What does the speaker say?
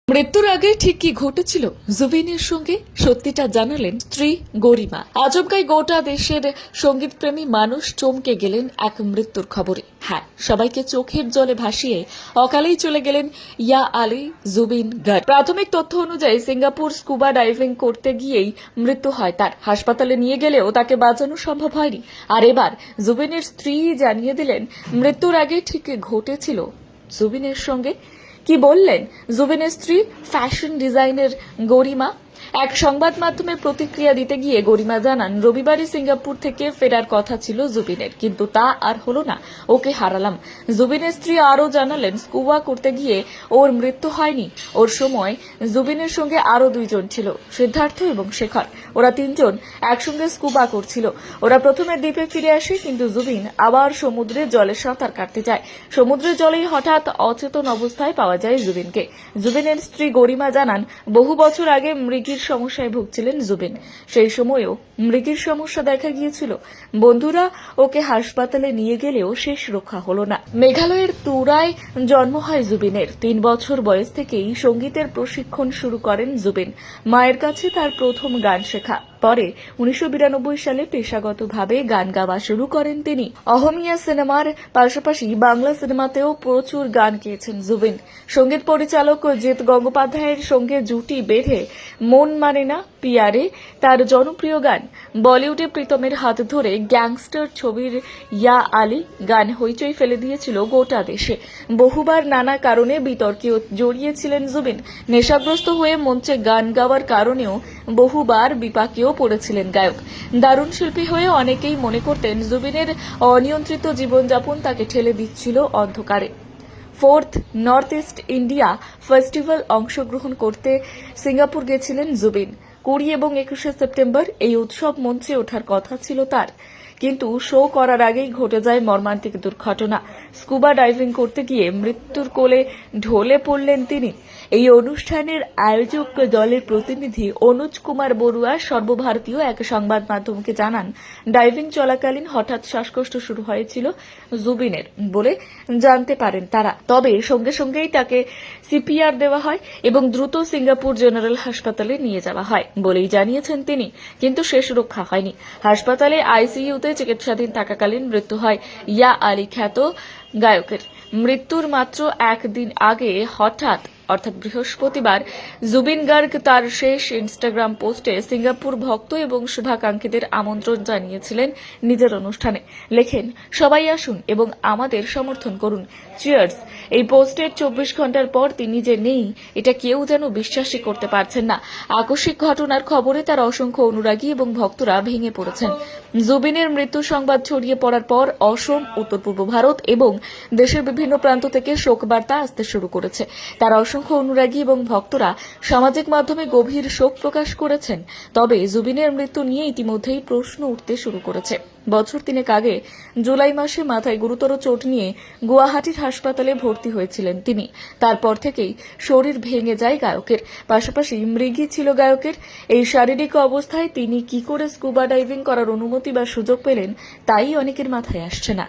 মৃত্যুর আগে ঠিক কি ঘটেছিল জুবিনের সঙ্গে সত্যিটা জানালেন স্ত্রী গরিমা। আচমকাই গোটা দেশের সঙ্গীতপ্রেমী মানুষ চমকে গেলেন এক মৃত্যুর খবরে। হ্যাঁ, সবাইকে চোখের জলে ভাসিয়ে অকালেই চলে গেলেন ইয়া আলী জুবিন গার্গ। প্রাথমিক তথ্য অনুযায়ী সিঙ্গাপুর স্কুবা ডাইভিং করতে গিয়েই মৃত্যু হয় তার। হাসপাতালে নিয়ে গেলেও তাকে বাঁচানো সম্ভব হয়নি। আর এবার জুবিনের স্ত্রী জানিয়ে দিলেন মৃত্যুর আগে ঠিক ঘটেছিল জুবিনের সঙ্গে। কি বললেন জুবিনের স্ত্রী ফ্যাশন ডিজাইনার গরিমা? এক সংবাদ মাধ্যমে প্রতিক্রিয়া দিতে গিয়ে গরিমা জানান, রবিবারই সিঙ্গাপুর থেকে ফেরার কথা ছিল জুবিনের, কিন্তু তা আর হলো না, ওকে হারালাম। জুবিনের স্ত্রী আরও জানালেন, স্কুবা করতে গিয়ে ওর মৃত্যু হয়নি। ওর সময় জুবিনের সঙ্গে আরও দুইজন ছিল, সিদ্ধার্থ এবং শেখর। ওরা তিনজন একসঙ্গে স্কুবা করছিল। ওরা প্রথমে দ্বীপে ফিরে আসে, কিন্তু জুবিন আবার সমুদ্রের জলে সাঁতার কাটতে যায়। সমুদ্রের জলেই হঠাৎ অচেতন অবস্থায় পাওয়া যায় জুবিনকে। জুবিনের স্ত্রী গরিমা জানান, বহু বছর আগে মৃগীর সমস্যায় ভুগছিলেন জুবিন। সেই সময়েও মৃগীর সমস্যা দেখা গিয়েছিল। বন্ধুরা ওকে হাসপাতালে নিয়ে গেলেও শেষ রক্ষা হলো না। মেঘালয়ের তুরায় জন্ম হয় জুবিনের। 3 বছর বয়স থেকেই সঙ্গীতের প্রশিক্ষণ শুরু করেন জুবিন। মায়ের কাছে তার প্রথম গান শেখা। পরে 1992 সালে পেশাগতভাবে গান গাওয়া শুরু করেন তিনি। অহমিয়া সিনেমার পাশাপাশি বাংলা সিনেমাতেও প্রচুর গান গেয়েছেন জুবিন। সঙ্গীত পরিচালক জিৎ গঙ্গোপাধ্যায়ের সঙ্গে জুটি বেঁধে মন মানে না পিয়ারে তার জনপ্রিয় গান। বলিউডে প্রীতমের হাত ধরে গ্যাংস্টার ছবির ইয়া আলী গান হইচই ফেলে দিয়েছিল গোটা দেশে। বহুবার নানা কারণে বিতর্কেও জড়িয়েছিলেন জুবিন। নেশাগ্রস্ত হয়ে মঞ্চে গান গাওয়ার কারণেও বহুবার বিপাকেও পড়েছিলেন গায়ক। দারুণ শিল্পী হয়ে অনেকেই মনে করতেন জুবিনের অনিয়ন্ত্রিত জীবনযাপন তাকে ঠেলে দিচ্ছিল অন্ধকারে। 4th north east India festival অংশগ্রহণ করতে সিঙ্গাপুর গেছিলেন জুবিন। 20 এবং 21 সেপ্টেম্বর এই উৎসব মঞ্চে ওঠার কথা ছিল তার, কিন্তু শো করার আগেই ঘটে যায় মর্মান্তিক দুর্ঘটনা। স্কুবা ডাইভিং করতে গিয়ে মৃত্যুর কোলে ঢলে পড়লেন তিনি। এই অনুষ্ঠানের আয়োজক দলের প্রতিনিধি অনুজ কুমার বড়ুয়া সর্বভারতীয় এক সংবাদ মাধ্যমকে জানান, ডাইভিং চলাকালীন হঠাৎ শ্বাসকষ্ট শুরু হয়েছিল জুবিনের বলে জানতে পারেন তারা। তবে সঙ্গে সঙ্গেই তাকে সিপিআর দেওয়া হয় এবং দ্রুত সিঙ্গাপুর জেনারেল হাসপাতালে নিয়ে যাওয়া হয় বলেই জানিয়েছেন তিনি, কিন্তু শেষ রক্ষা হয়নি। হাসপাতালে আইসিইউতে চিকিৎসাধীন থাকাকালীন মৃত্যু হয় ইয়া আলী খ্যাত গায়কের। মৃত্যুর মাত্র একদিন আগে হঠাৎ অর্থাৎ বৃহস্পতিবার জুবিন গার্গ তার শেষ ইনস্টাগ্রাম পোস্টে সিঙ্গাপুর ভক্ত এবং শুভাকাঙ্ক্ষীদের আমন্ত্রণ জানিয়েছিলেন নিজের অনুষ্ঠানে। লেখেন, সবাই আসুন এবং আমাদের সমর্থন করুন, চিয়ার্স। এই পোস্টের 24 ঘন্টার পর তিনি যে নেই এটা কেউ যেন বিশ্বাসই করতে পারছেন না। আকস্মিক ঘটনার খবরে তার অসংখ্য অনুরাগী এবং ভক্তরা ভেঙে পড়েছেন। জুবিনের মৃত্যু সংবাদ ছড়িয়ে পড়ার পর অসম, উত্তর পূর্ব ভারত এবং দেশের বিভিন্ন প্রান্ত থেকে শোকবার্তা আসতে শুরু করেছে। তার অসংখ্য অনুরাগী এবং ভক্তরা সামাজিক মাধ্যমে গভীর শোক প্রকাশ করেছেন। তবে জুবিনের মৃত্যু নিয়ে ইতিমধ্যেই প্রশ্ন উঠতে শুরু করেছে। বছর 3 আগে জুলাই মাসে মাথায় গুরুতর চোট নিয়ে গুয়াহাটির হাসপাতালে ভর্তি হয়েছিলেন তিনি। তারপর থেকেই শরীর ভেঙে যায় গায়কের, পাশাপাশি মৃগী ছিল গায়কের। এই শারীরিক অবস্থায় তিনি কি করে স্কুবা ডাইভিং করার অনুমতি বা সুযোগ পেলেন তাই অনেকের মাথায় আসছে না।